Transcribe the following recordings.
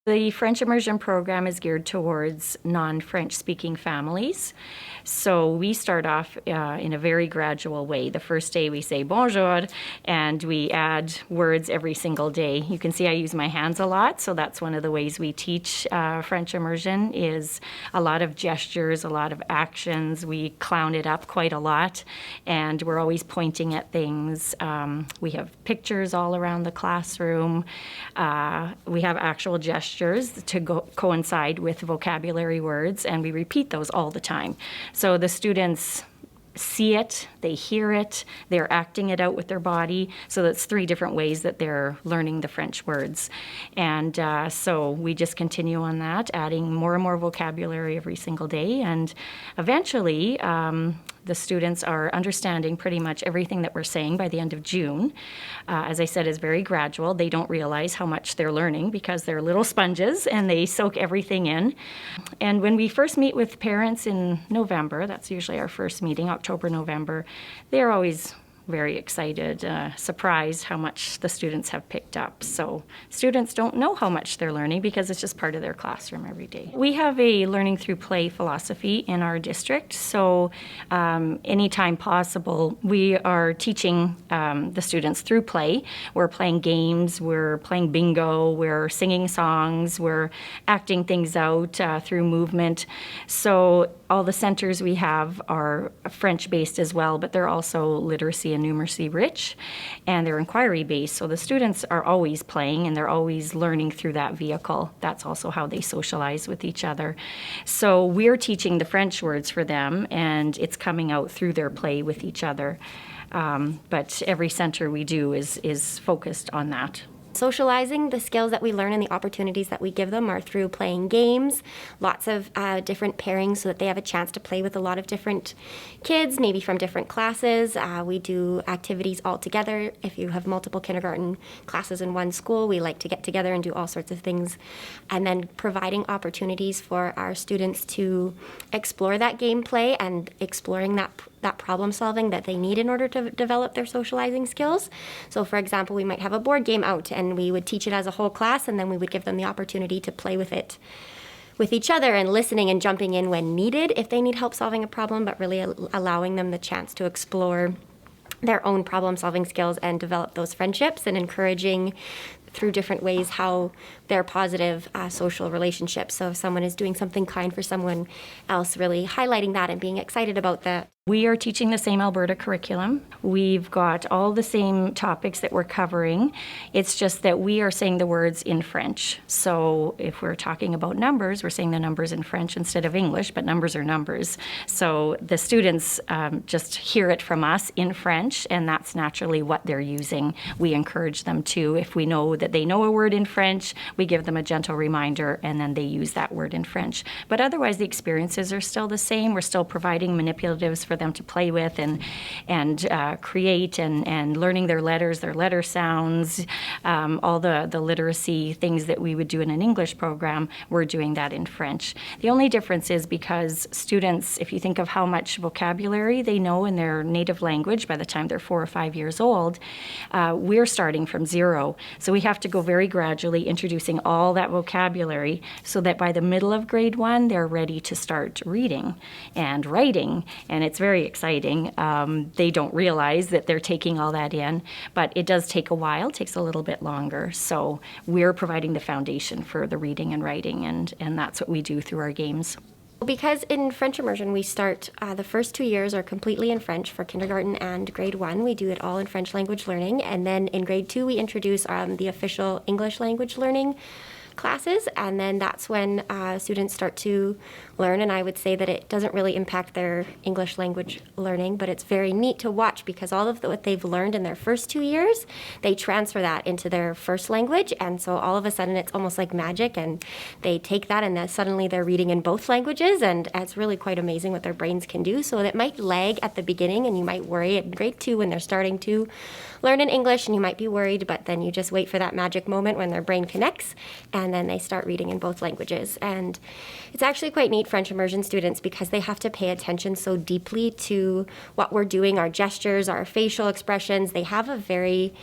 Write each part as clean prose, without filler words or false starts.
The French Immersion program is geared towards non-French speaking families. So we start off in a very gradual way. The first day we say bonjour, and we add words every single day. You can see I use my hands a lot, so that's one of the ways we teach French immersion is a lot of gestures, a lot of actions. We clown it up quite a lot, and we're always pointing at things. We have pictures all around the classroom. We have actual gestures to coincide with vocabulary words, and we repeat those all the time. So the students see it, they hear it, they're acting it out with their body. So that's 3 different ways that they're learning the French words. And so we just continue on that, adding more and more vocabulary every single day. And eventually, the students are understanding pretty much everything that we're saying by the end of June. As I said, it's very gradual. They don't realize how much they're learning because they're little sponges and they soak everything in. And when we first meet with parents in November, that's usually our first meeting, October, November, they're always very excited, surprised how much the students have picked up. So students don't know how much they're learning because it's just part of their classroom every day. We have a learning through play philosophy in our district. So anytime possible, we are teaching the students through play. We're playing games, we're playing bingo, we're singing songs, we're acting things out through movement. So all the centers we have are French-based as well, but they're also literacy and numeracy rich, and they're inquiry-based. So the students are always playing, and they're always learning through that vehicle. That's also how they socialize with each other. So we're teaching the French words for them, and it's coming out through their play with each other. But every center we do is focused on that. Socializing, the skills that we learn and the opportunities that we give them are through playing games, lots of different pairings so that they have a chance to play with a lot of different kids, maybe from different classes. We do activities all together. If you have multiple kindergarten classes in one school, we like to get together and do all sorts of things. And then providing opportunities for our students to explore that gameplay and exploring that problem solving that they need in order to develop their socializing skills. So for example, we might have a board game out and we would teach it as a whole class, and then we would give them the opportunity to play with it with each other and listening and jumping in when needed if they need help solving a problem, but really allowing them the chance to explore their own problem solving skills and develop those friendships, and encouraging through different ways how they're positive social relationships. So if someone is doing something kind for someone else, really highlighting that and being excited about that. We are teaching the same Alberta curriculum. We've got all the same topics that we're covering. It's just that we are saying the words in French. So if we're talking about numbers, we're saying the numbers in French instead of English, but numbers are numbers. So the students just hear it from us in French, and that's naturally what they're using. We encourage them to. If we know that they know a word in French, we give them a gentle reminder, and then they use that word in French. But otherwise, the experiences are still the same. We're still providing manipulatives for them to play with and create and learning their letters, their letter sounds, all the literacy things that we would do in an English program, we're doing that in French. The only difference is because students, if you think of how much vocabulary they know in their native language by the time they're 4 or 5 years old, we're starting from 0. So we have to go very gradually, introducing all that vocabulary so that by the middle of grade 1, they're ready to start reading and writing, and it's very exciting. They don't realize that they're taking all that in, but it does take a while, takes a little bit longer. So we're providing the foundation for the reading and writing, and that's what we do through our games. Because in French immersion, we start, the first 2 years are completely in French for kindergarten and grade 1. We do it all in French language learning. And then in grade 2, we introduce the official English language learning classes, and then that's when students start to learn. And I would say that it doesn't really impact their English language learning, but it's very neat to watch because all of what they've learned in their first 2 years, they transfer that into their first language, and so all of a sudden it's almost like magic, and they take that and then suddenly they're reading in both languages, and it's really quite amazing what their brains can do. So it might lag at the beginning, and you might worry at grade 2 when they're starting to learn in English, and you might be worried, but then you just wait for that magic moment when their brain connects, and then they start reading in both languages. And it's actually quite neat, French immersion students, because they have to pay attention so deeply to what we're doing, our gestures, our facial expressions. They have a very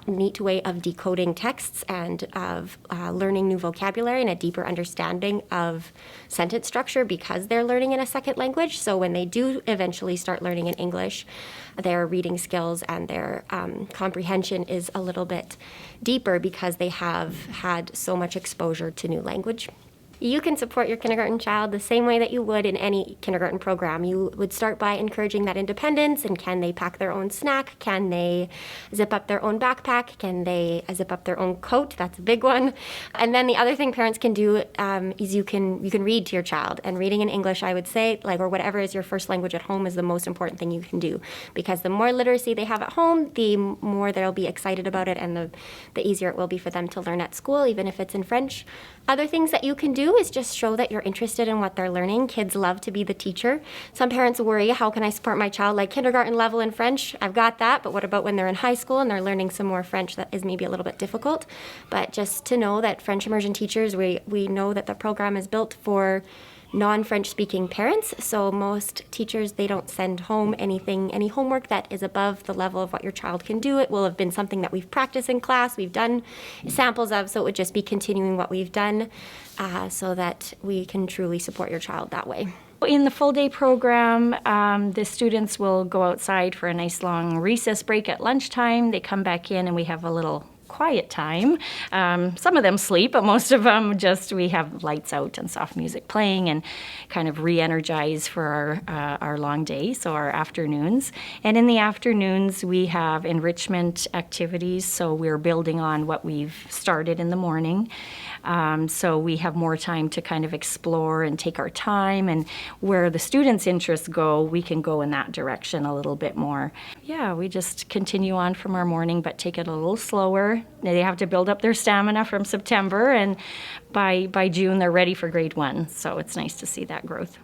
neat way of decoding texts and of learning new vocabulary and a deeper understanding of sentence structure because they're learning in a second language. So when they do eventually start learning in English, their reading skills and their comprehension is a little bit deeper because they have had so much exposure to new language. You can support your kindergarten child the same way that you would in any kindergarten program. You would start by encouraging that independence, and can they pack their own snack? Can they zip up their own backpack? Can they zip up their own coat? That's a big one. And then the other thing parents can do is you can read to your child. And reading in English, I would say, or whatever is your first language at home, is the most important thing you can do. Because the more literacy they have at home, the more they'll be excited about it, and the easier it will be for them to learn at school, even if it's in French. Other things that you can do is just show that you're interested in what they're learning. Kids love to be the teacher. Some parents worry, how can I support my child like kindergarten level in French? I've got that, but what about when they're in high school and they're learning some more French that is maybe a little bit difficult? But just to know that French immersion teachers, we know that the program is built for non-French speaking parents, so most teachers, they don't send home any homework that is above the level of what your child can do. It will have been something that we've practiced in class, we've done samples of, so it would just be continuing what we've done so that we can truly support your child that way. In the full day program, the students will go outside for a nice long recess break at lunchtime. They come back in and we have a little quiet time. Some of them sleep, but most of them we have lights out and soft music playing and kind of re-energize for our long day, so our afternoons. And in the afternoons, we have enrichment activities, so we're building on what we've started in the morning. So we have more time to kind of explore and take our time, and where the students' interests go, we can go in that direction a little bit more. Yeah, we just continue on from our morning, but take it a little slower. They have to build up their stamina from September, and by June, they're ready for grade 1. So it's nice to see that growth.